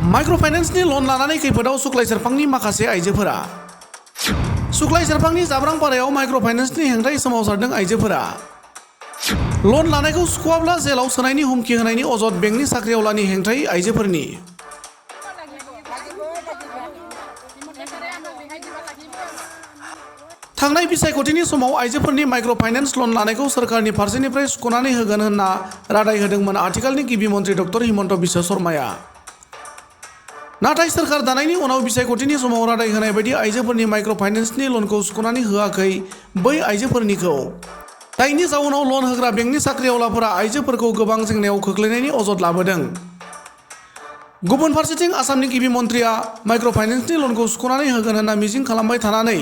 Micro' फाइनेन्सनि लन लानानै खैफोदाव सुक्लाय सेरफांनि माखासे आइजोफोरा सुक्लाय सेरफांनि जाब्रांपारायाव माइक्र' फाइनेन्सनि हेंथायै सोमावसारदों आइजोफोरा लन लानायखौ सुख'आब्ला जेलाव सोनायनि हुमखि होनायनि अजद बेंकनि साख्रिआवलानि हेंथायै आइजोफोरनि थांनाय बिसायख'थिनि समाव आइजोफोरनि माइक्र' फाइनेन्स लन लानायखौ सोरखारनि फारसेनिफ्राय सुख'नानै होगोन होनना रादाय होदोंमोन आथिखालनि गिबि मन्त्रि डक्टर हिमन्त बिश्व शर्माया। नाथाय सोरखार दानायनि उनाव बिसायख'थिनि समाव रादाय होनाय बायदि आइजोफोरनि माइक्र' फाइनेन्सनि लनखौ सुख'नानै होआखै बै आइजोफोरनिखौ। जायनि जाउनाव लन होग्रा बेंकनि साख्रिआवलाफोरा आइजोफोरखौ गोबां जेंनायाव खोख्लैनायनि अजद लाबोदों। गुबुन फारसेथिं आसामनि गिबि मन्थ्रिया माइक्र' फाइनेन्सनि लनखौ सुख'नानै होगोन होनना मिजिं खालामबाय थानानै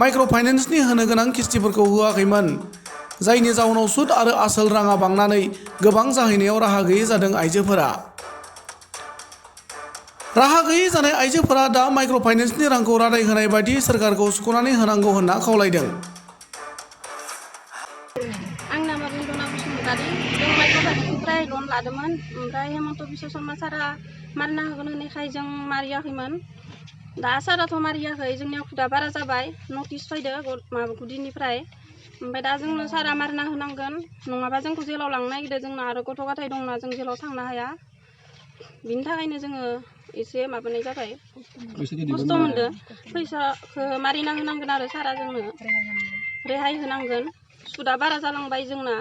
माइक्र' फाइनेन्सनि होनो गोनां किस्तिफोरखौ होआखैमोन। जायनि जाउनाव सुद आरो आसोल राङा बांनानै गोबां जाहैनायाव राहा गैयै जादों आइजोफोरा। राहा गैयै जानाय आइजोफोरा दा माइक्र' फाइनेन्सनि रांखौ रादाय होनाय बायदि सोरखारखौ सुख'नानै होनांगौ होनना खावलायदों। आं नामा बिन्दना बसुमतारी जों माइक्र' फाइनेन्सनिफ्राय लन लादोंमोन ओमफ्राय हेमन्त बिश्व शर्मा सारा मारिना होगोन होननायखाय जों मारियाखैमोन। दा साराथ' मारियाखै जोंनियाव खुदा बारा जाबाय नटिस फैदो गुदिनिफ्राय ओमफ्राय दा जोंनो सारा मारिना होनांगोन नङाबा जोंखौ जेलाव लांनो नागिरदों जोंना आरो गथ' गथाय दंना जों जेलाव थांनो हाया बिनि थाखायनो जोङो एसे माबानाय जाबाय खस्थ' मोनदों फैसाखौ मारिना होनांगोन आरो सारा जोंनो रेहाय होनांगोन सुदा बारा जालांबाय जोंना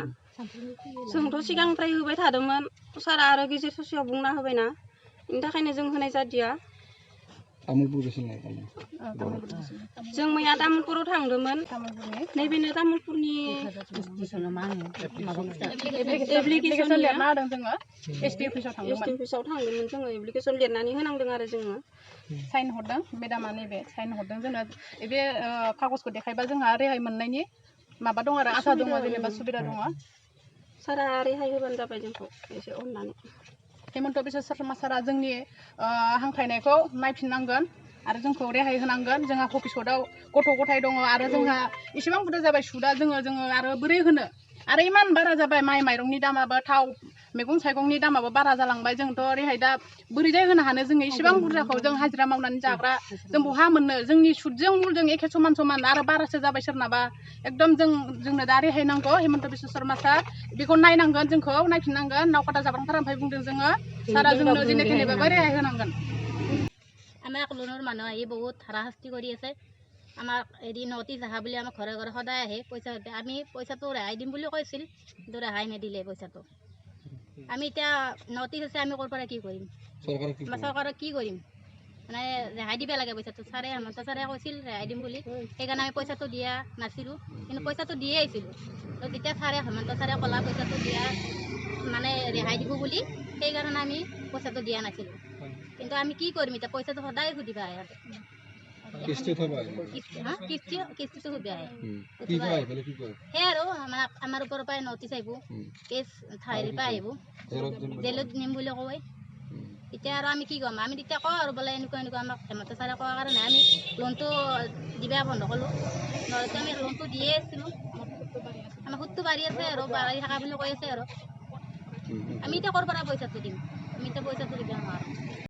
जोंथ' सिगांनिफ्राय होबाय थादोंमोन सारा आरो गेजेर ससेयाव बुंना होबायना बेनि थाखायनो जों होनाय जादिया। जों मैया तामुलपुराव थांदोंमोन नैबेनो तामुलपुरनि एप्लिकेसन लिरना होदों जोङो एसडि अफिसाव थांदोंमोन जोङो एप्लिकेसन लिरनानै होनांदों आरो जोङो साइन हरदों मेडामा नैबे साइन हरदों जोंनो बे कागजखौ देखायबा जोंहा रेहाय मोननायनि माबा दं आरो आसा दङ जेनेबा सुबिदा दङ सारा रेहाय होबानो जाबाय जोंखौ एसे अननानै। हेमन्त बिश्व शर्मा सारा जोंनि हांख्रायनायखौ नायफिननांगोन आरो जोंखौ रेहाय होनांगोन। जोंहा भबिसतआव गथ' गथाय दङ आरो जोंहा इसेबां बुरजा जाबाय सुदा जोङो आरो बोरै होनो आरो इमान बारा जाबाय माइ माइरंनि दामाबो थाव मैगं थाइगंनि दामाबो बारा जालांबाय जोंथ' रेहाय दा बोरैजाय होनो हानो जोङो इसेबां बुरजाखौ जों हाजिरा मावनानै जाग्रा जों बहा मोननो जोंनि सुदजों मुलजों एखे समान समान आरो बारासो जाबाय सोरनाबा एकदम जोंनो दा रेहाय नांगौ हेमन्त बिश्व शर्मा सार बेखौ नायनांगोन जोंखौ नायफिननांगोन नावकाटा जाब्रांपारानिफ्राय बुंदों जोङो सारा जोंनो जेने थेनेबाबो रेहाय होनांगोन। আমাক লোনৰ মানুহ আহি বহুত হাৰাশাস্তি কৰি আছে আমাক হেৰি নটিচ আহা বুলি আমাক ঘৰে ঘৰে সদায় আহে পইচা আমি পইচাটো ৰেহাই দিম বুলি কৈছিল কিন্তু ৰেহাই নিদিলে পইচাটো আমি এতিয়া নটিচ আছে আমি ক'ৰ পৰা কি কৰিম চৰকাৰক কি কৰিম মানে ৰেহাই দিব লাগে পইচাটো ছাৰে হেমন্ত ছাৰে কৈছিল ৰেহাই দিম বুলি সেইকাৰণে আমি পইচাটো দিয়া নাছিলোঁ কিন্তু পইচাটো দিয়ে আহিছিলোঁ তো যেতিয়া ছাৰে হেমন্ত ছাৰে ক'লা পইচাটো দিয়া মানে ৰেহাই দিব বুলি সেইকাৰণে আমি পইচাটো দিয়া নাছিলোঁ কিন্তু আমি কি কৰিম এতিয়া পইচাটো সদায় সুধিবা আহে কিস্তিটো সুধি আহে সেই আৰু আমাৰ ওপৰৰ পৰাই নটিচ আহিব কেছ হেৰিৰ পৰা আহিব জেলত নিম বুলি কয় এতিয়া আৰু আমি কি ক'ম আমি তেতিয়া কওঁ আৰু বোলে এনেকুৱা আমাক হেমন্ত ছাৰে কোৱাৰ কাৰণে আমি লোনটো দিবা বন্ধ কৰিলোঁ নহ'লেতো আমি লোনটো দিয়ে আছিলোঁ আমাৰ সুতটো বাঢ়ি আছে আৰু বাঢ়ি থকা বুলি কৈ আছে আৰু আমি এতিয়া ক'ৰ পৰা পইচাটো দিম আমি এতিয়া পইচাটো দিব নোৱাৰোঁ।